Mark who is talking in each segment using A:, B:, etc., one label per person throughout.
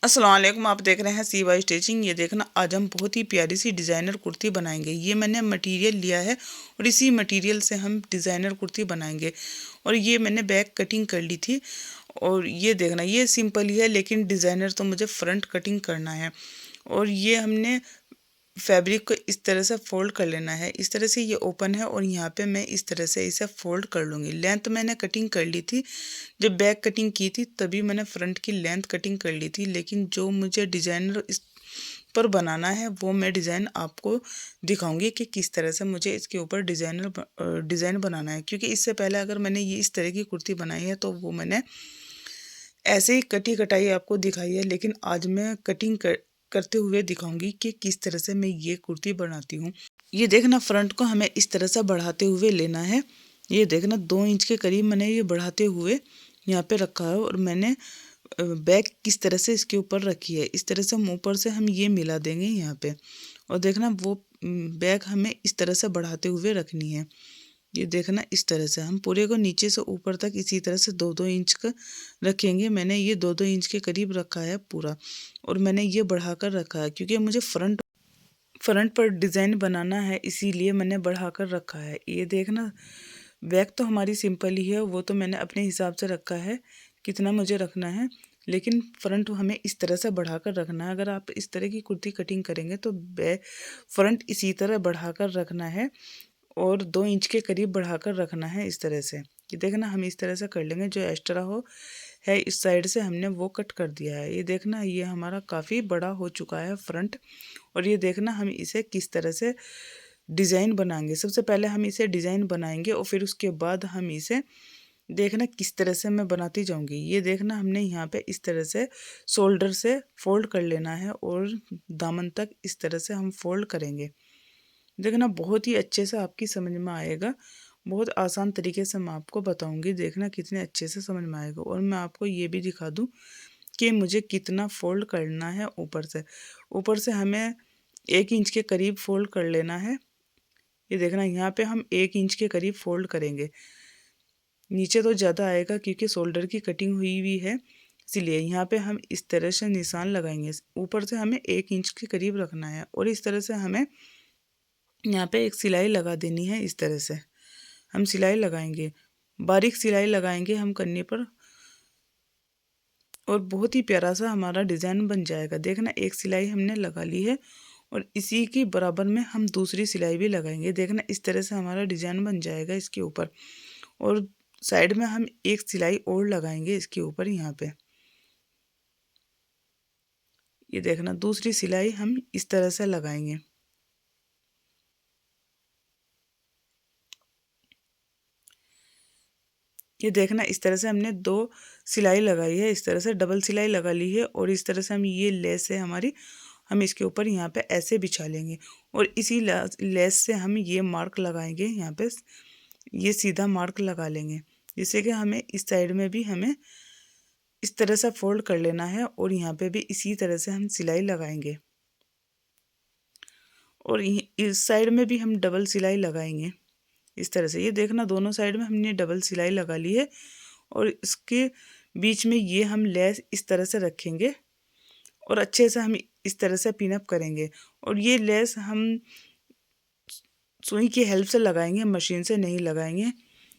A: अस्सलाम वालेकुम। आप देख रहे हैं CY स्टिचिंग। ये देखना, आज हम बहुत ही प्यारी सी डिज़ाइनर कुर्ती बनाएंगे। ये मैंने मटेरियल लिया है और इसी मटेरियल से हम डिज़ाइनर कुर्ती बनाएंगे। और ये मैंने बैक कटिंग कर ली थी। और ये देखना, ये सिंपल ही है, लेकिन डिज़ाइनर तो मुझे फ्रंट कटिंग करना है। और ये हमने फैब्रिक को इस तरह से फोल्ड कर लेना है। इस तरह से ये ओपन है और यहाँ पे मैं इस तरह से इसे फोल्ड कर लूँगी। लेंथ मैंने कटिंग कर ली थी, जब बैक कटिंग की थी तभी मैंने फ्रंट की लेंथ कटिंग कर ली थी। लेकिन जो मुझे डिज़ाइनर इस पर बनाना है वो मैं डिज़ाइन आपको दिखाऊंगी कि किस तरह से मुझे इसके ऊपर डिज़ाइन बनाना है। क्योंकि इससे पहले अगर मैंने ये इस तरह की कुर्ती बनाई है तो वो मैंने ऐसे ही कटी कटाई आपको दिखाई है। लेकिन आज मैं करते हुए दिखाऊंगी कि किस तरह से मैं ये कुर्ती बनाती हूँ। ये देखना, फ्रंट को हमें इस तरह से बढ़ाते हुए लेना है। ये देखना, 2 इंच के करीब मैंने ये बढ़ाते हुए यहाँ पे रखा है। और मैंने बैक किस तरह से इसके ऊपर रखी है। इस तरह से हम ऊपर से हम ये मिला देंगे यहाँ पे। और देखना, वो बैक हमें इस तरह से बढ़ाते हुए रखनी है। ये देखना, इस तरह से हम पूरे को नीचे से ऊपर तक इसी तरह से 2-2 इंच का रखेंगे। मैंने ये 2-2 इंच के करीब रखा है पूरा। और मैंने ये बढ़ाकर रखा है क्योंकि मुझे फ्रंट पर डिज़ाइन बनाना है, इसीलिए मैंने बढ़ाकर रखा है। ये देखना, बैक तो हमारी सिंपल ही है, वो तो मैंने अपने हिसाब से रखा है कितना मुझे रखना है। लेकिन फ्रंट हमें इस तरह से बढ़ाकर रखना है। अगर आप इस तरह की कुर्ती कटिंग करेंगे तो बैक फ्रंट इसी तरह बढ़ाकर रखना है और 2 इंच के करीब बढ़ाकर रखना है इस तरह से। ये देखना, हम इस तरह से कर लेंगे। जो एक्स्ट्रा हो है इस साइड से हमने वो कट कर दिया है। ये देखना, ये हमारा काफ़ी बड़ा हो चुका है फ्रंट। और ये देखना, हम इसे किस तरह से डिज़ाइन बनाएंगे। सबसे पहले हम इसे डिज़ाइन बनाएंगे और फिर उसके बाद हम इसे देखना किस तरह से मैं बनाती जाऊंगी। ये देखना, हमने यहाँ पे इस तरह से शोल्डर से फोल्ड कर लेना है और दामन तक इस तरह से हम फोल्ड करेंगे। देखना, बहुत ही अच्छे से आपकी समझ में आएगा। बहुत आसान तरीके से मैं आपको बताऊंगी। देखना कितने अच्छे से समझ में आएगा। और मैं आपको ये भी दिखा दूं कि मुझे कितना फोल्ड करना है। ऊपर से हमें 1 इंच के करीब फोल्ड कर लेना है। ये देखना, यहाँ पे हम 1 इंच के करीब फोल्ड करेंगे। नीचे तो ज़्यादा आएगा क्योंकि शोल्डर की कटिंग हुई हुई है, इसीलिए यहाँ पे हम इस तरह से निशान लगाएंगे। ऊपर से हमें 1 इंच के करीब रखना है और इस तरह से हमें यहाँ पे एक सिलाई लगा देनी है। इस तरह से हम सिलाई लगाएंगे, बारीक सिलाई लगाएंगे हम कन्नी पर। और बहुत ही प्यारा सा हमारा डिज़ाइन बन जाएगा। देखना, एक सिलाई हमने लगा ली है और इसी की बराबर में हम दूसरी सिलाई भी लगाएंगे। देखना, इस तरह से हमारा डिज़ाइन बन जाएगा इसके ऊपर। और साइड में हम एक सिलाई और लगाएंगे इसके ऊपर यहाँ पे। ये देखना, दूसरी सिलाई हम इस तरह से लगाएंगे। ये देखना, इस तरह से हमने 2 सिलाई लगाई है। इस तरह से डबल सिलाई लगा ली है और इस तरह से हम ये लेस है हमारी, हम इसके ऊपर यहाँ पे ऐसे बिछा लेंगे। और इसी लेस से हम ये मार्क लगाएंगे यहाँ पे। ये सीधा मार्क लगा लेंगे, जिससे कि हमें इस साइड में भी हमें इस तरह से फोल्ड कर लेना है और यहाँ पे भी इसी तरह से हम सिलाई लगाएंगे। और इस साइड में भी हम डबल सिलाई लगाएंगे इस तरह से। ये देखना, दोनों साइड में हमने डबल सिलाई लगा ली है और इसके बीच में ये हम लेस इस तरह से रखेंगे और अच्छे से हम इस तरह से पिनअप करेंगे। और ये लेस हम सुई की हेल्प से लगाएंगे, मशीन से नहीं लगाएंगे।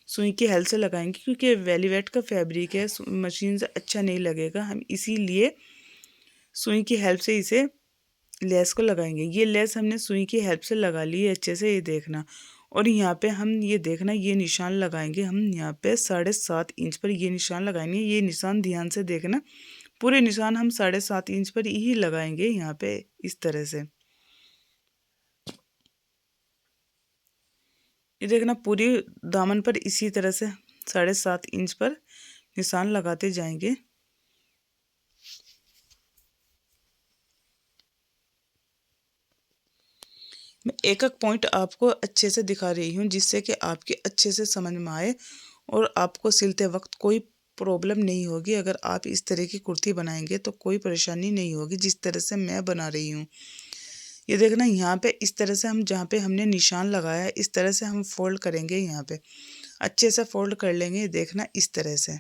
A: सुई की हेल्प से लगाएंगे क्योंकि वेलवेट का फैब्रिक है, मशीन से अच्छा नहीं लगेगा। हम इसीलिए सुई की हेल्प से इसे लेस को लगाएंगे। ये लेस हमने सुई की हेल्प से लगा ली है अच्छे से। ये देखना, और यहाँ पे हम ये देखना, ये निशान लगाएंगे हम यहाँ पे 7.5 इंच पर। ये निशान लगाएंगे, ये निशान ध्यान से देखना। पूरे निशान हम 7.5 इंच पर ही लगाएंगे यहाँ पे इस तरह से। ये देखना, पूरी दामन पर इसी तरह से 7.5 इंच पर निशान लगाते जाएंगे। मैं एक एक पॉइंट आपको अच्छे से दिखा रही हूँ जिससे कि आपके अच्छे से समझ में आए और आपको सिलते वक्त कोई प्रॉब्लम नहीं होगी। अगर आप इस तरह की कुर्ती बनाएंगे तो कोई परेशानी नहीं होगी, जिस तरह से मैं बना रही हूँ। ये देखना, यहाँ पे इस तरह से हम जहाँ पे हमने निशान लगाया है इस तरह से हम फोल्ड करेंगे। यहाँ पे अच्छे से फोल्ड कर लेंगे। देखना, इस तरह से।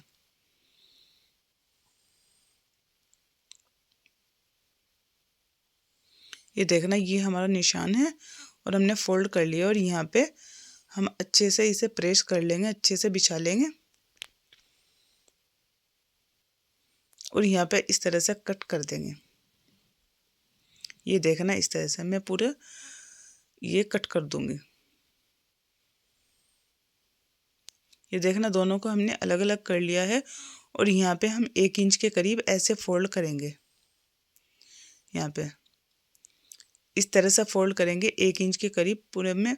A: ये देखना, ये हमारा निशान है और हमने फोल्ड कर लिया और यहाँ पे हम अच्छे से इसे प्रेस कर लेंगे, अच्छे से बिछा लेंगे और यहाँ पे इस तरह से कट कर देंगे। ये देखना, इस तरह से मैं पूरा ये कट कर दूंगी। ये देखना, दोनों को हमने अलग अलग कर लिया है और यहाँ पे हम 1 इंच के करीब ऐसे फोल्ड करेंगे। यहाँ पे इस तरह से फोल्ड करेंगे 1 इंच के करीब पूरे में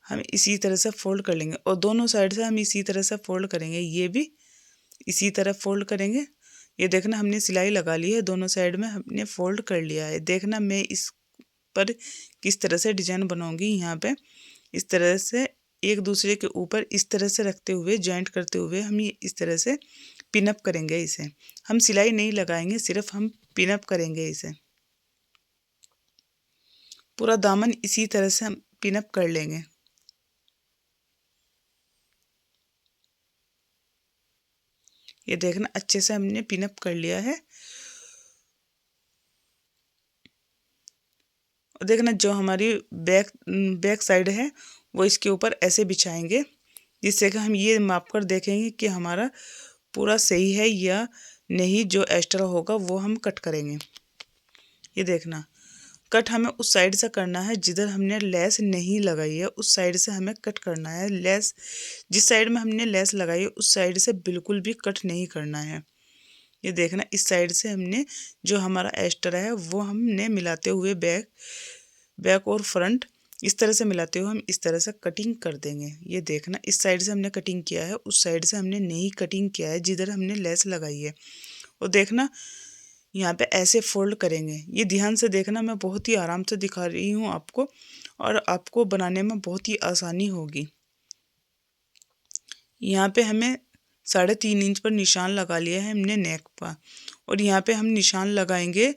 A: हम इसी तरह से फोल्ड कर लेंगे और दोनों साइड से हम इसी तरह से फोल्ड करेंगे। ये भी इसी तरह फोल्ड करेंगे। ये देखना, हमने सिलाई लगा ली है, दोनों साइड में हमने फोल्ड कर लिया है। देखना मैं इस पर किस तरह से डिजाइन बनाऊंगी। यहाँ पे इस तरह से एक दूसरे के ऊपर इस तरह से रखते हुए जॉइंट करते हुए हम ये इस तरह से पिनअप करेंगे। इसे हम सिलाई नहीं लगाएंगे, सिर्फ हम पिनअप करेंगे इसे। पूरा दामन इसी तरह से हम पिनअप कर लेंगे। ये देखना, अच्छे से हमने पिनअप कर लिया है। और देखना, जो हमारी बैक साइड है वो इसके ऊपर ऐसे बिछाएंगे, जिससे कि हम ये माप कर देखेंगे कि हमारा पूरा सही है या नहीं। जो एक्स्ट्रा होगा वो हम कट करेंगे। ये देखना, कट हमें उस साइड से करना है जिधर हमने लेस नहीं लगाई है, उस साइड से हमें कट करना है। लेस जिस साइड में हमने लेस लगाई है उस साइड से बिल्कुल भी कट नहीं करना है। ये देखना, इस साइड से हमने जो हमारा एक्स्ट्रा है वो हमने मिलाते हुए बैक और फ्रंट इस तरह से मिलाते हुए हम इस तरह से कटिंग कर देंगे। ये देखना, इस साइड से हमने कटिंग किया है, उस साइड से हमने नहीं कटिंग किया है जिधर हमने लेस लगाई है। और देखना, यहाँ पे ऐसे फोल्ड करेंगे। ये ध्यान से देखना, मैं बहुत ही आराम से दिखा रही हूँ आपको और आपको बनाने में बहुत ही आसानी होगी। यहाँ पे हमें 3.5 इंच पर निशान लगा लिया है हमने नेक पर और यहाँ पे हम निशान लगाएंगे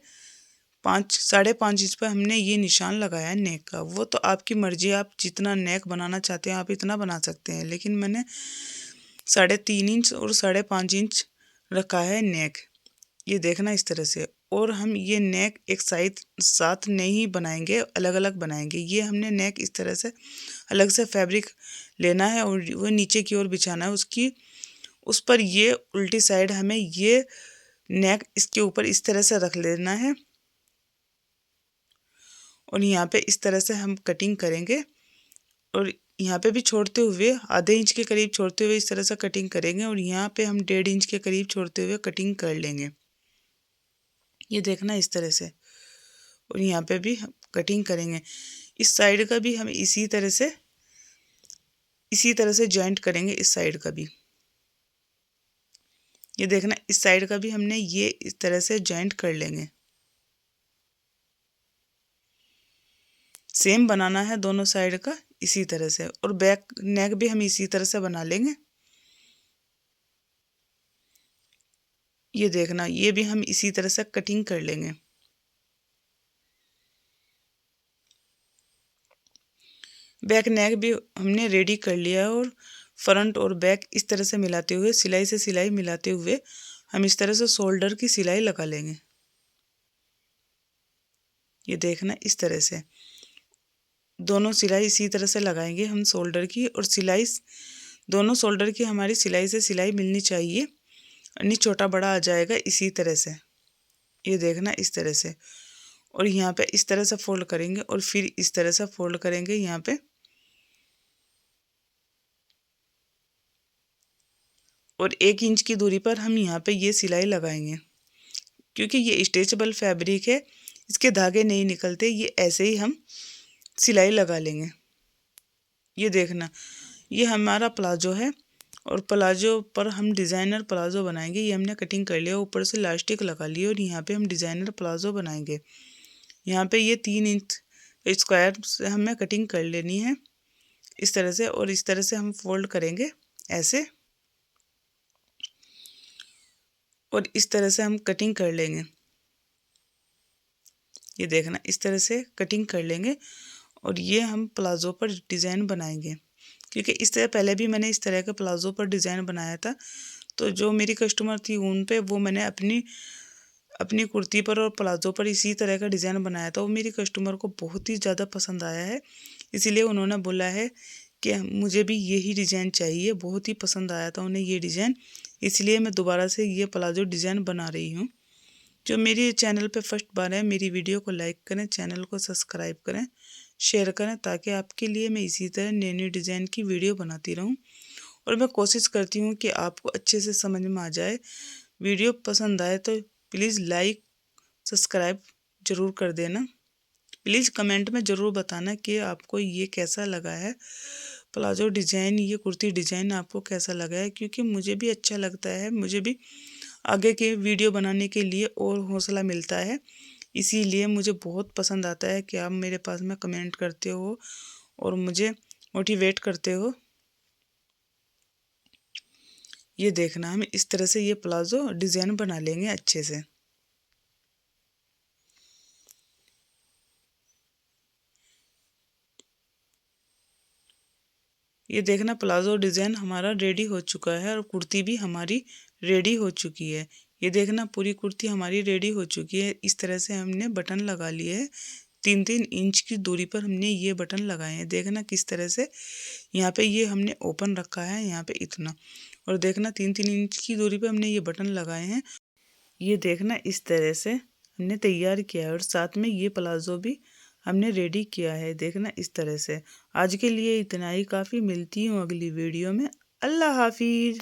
A: 5.5 इंच पर हमने ये निशान लगाया है नेक का। वो तो आपकी मर्जी, आप जितना नेक बनाना चाहते हैं आप इतना बना सकते हैं, लेकिन मैंने 3.5 इंच और 5.5 इंच रखा है नेक। ये देखना, इस तरह से। और हम ये नेक एक साथ नहीं बनाएंगे, अलग अलग बनाएंगे। ये हमने नेक इस तरह से अलग से फैब्रिक लेना है और वो नीचे की ओर बिछाना है उसकी। उस पर ये उल्टी साइड हमें ये नेक इसके ऊपर इस तरह से रख लेना है और यहाँ पे इस तरह से हम कटिंग करेंगे और यहाँ पे भी छोड़ते हुए आधे इंच के करीब छोड़ते हुए इस तरह से कटिंग करेंगे और यहाँ पे हम 1.5 इंच के करीब छोड़ते हुए कटिंग कर लेंगे। ये देखना, इस तरह से। और यहाँ पे भी हम कटिंग करेंगे। इस साइड का भी हम इसी तरह से जॉइंट करेंगे। इस साइड का भी ये देखना, इस साइड का भी हमने ये इस तरह से जॉइंट कर लेंगे। सेम बनाना है दोनों साइड का इसी तरह से। और बैक नेक भी हम इसी तरह से बना लेंगे। ये देखना, ये भी हम इसी तरह से कटिंग कर लेंगे। बैक नेक भी हमने रेडी कर लिया है और फ्रंट और बैक इस तरह से मिलाते हुए सिलाई से सिलाई मिलाते हुए हम इस तरह से शोल्डर की सिलाई लगा लेंगे। ये देखना, इस तरह से दोनों सिलाई इसी तरह से लगाएंगे हम शोल्डर की। और सिलाई दोनों शोल्डर की हमारी सिलाई से सिलाई मिलनी चाहिए, नहीं छोटा बड़ा आ जाएगा इसी तरह से। ये देखना, इस तरह से। और यहाँ पे इस तरह से फोल्ड करेंगे और फिर इस तरह से फोल्ड करेंगे यहाँ पे। और 1 इंच की दूरी पर हम यहाँ पे ये सिलाई लगाएंगे। क्योंकि ये स्ट्रेचेबल फैब्रिक है, इसके धागे नहीं निकलते, ये ऐसे ही हम सिलाई लगा लेंगे। ये देखना, ये हमारा प्लाजो है और प्लाजो पर हम डिज़ाइनर प्लाजो बनाएंगे। ये हमने कटिंग कर लिया, ऊपर से इलास्टिक लगा लिया और यहाँ पे हम डिज़ाइनर प्लाजो बनाएंगे। यहाँ पे ये 3 इंच स्क्वायर से हमें कटिंग कर लेनी है इस तरह से। और इस तरह से हम फोल्ड करेंगे ऐसे और इस तरह से हम कटिंग कर लेंगे। ये देखना, इस तरह से कटिंग कर लेंगे और ये हम प्लाजो पर डिज़ाइन बनाएंगे। क्योंकि इस तरह पहले भी मैंने इस तरह के प्लाजो पर डिज़ाइन बनाया था, तो जो मेरी कस्टमर थी उन पे वो मैंने अपनी अपनी कुर्ती पर और प्लाजो पर इसी तरह का डिज़ाइन बनाया था। वो मेरी कस्टमर को बहुत ही ज़्यादा पसंद आया है, इसीलिए उन्होंने बोला है कि मुझे भी यही डिज़ाइन चाहिए। बहुत ही पसंद आया था उन्हें ये डिज़ाइन, इसलिए मैं दोबारा से ये प्लाजो डिज़ाइन बना रही हूँ। जो मेरे चैनल पे फर्स्ट बार है, मेरी वीडियो को लाइक करें, चैनल को सब्सक्राइब करें, शेयर करें, ताकि आपके लिए मैं इसी तरह नई नई डिज़ाइन की वीडियो बनाती रहूं। और मैं कोशिश करती हूँ कि आपको अच्छे से समझ में आ जाए। वीडियो पसंद आए तो प्लीज़ लाइक सब्सक्राइब ज़रूर कर देना। प्लीज़ कमेंट में ज़रूर बताना कि आपको ये कैसा लगा है, प्लाजो डिज़ाइन, ये कुर्ती डिज़ाइन आपको कैसा लगा है, क्योंकि मुझे भी अच्छा लगता है। मुझे भी आगे के वीडियो बनाने के लिए और हौसला मिलता है, इसीलिए मुझे बहुत पसंद आता है कि आप मेरे पास में कमेंट करते हो और मुझे मोटिवेट करते हो। ये देखना, हम इस तरह से ये प्लाजो डिज़ाइन बना लेंगे अच्छे से। ये देखना, प्लाजो डिज़ाइन हमारा रेडी हो चुका है और कुर्ती भी हमारी रेडी हो चुकी है। ये देखना, पूरी कुर्ती हमारी रेडी हो चुकी है। इस तरह से हमने बटन लगा लिए हैं। 3-3 इंच की दूरी पर हमने ये बटन लगाए हैं। देखना किस तरह से, यहाँ पे ये हमने ओपन रखा है, यहाँ पे इतना, और देखना 3-3 इंच की दूरी पे हमने ये बटन लगाए हैं। ये देखना, इस तरह से हमने तैयार किया है और साथ में ये प्लाजो भी हमने रेडी किया है। देखना इस तरह से। आज के लिए इतना ही काफ़ी। मिलती हूँ अगली वीडियो में। अल्लाह हाफिज़।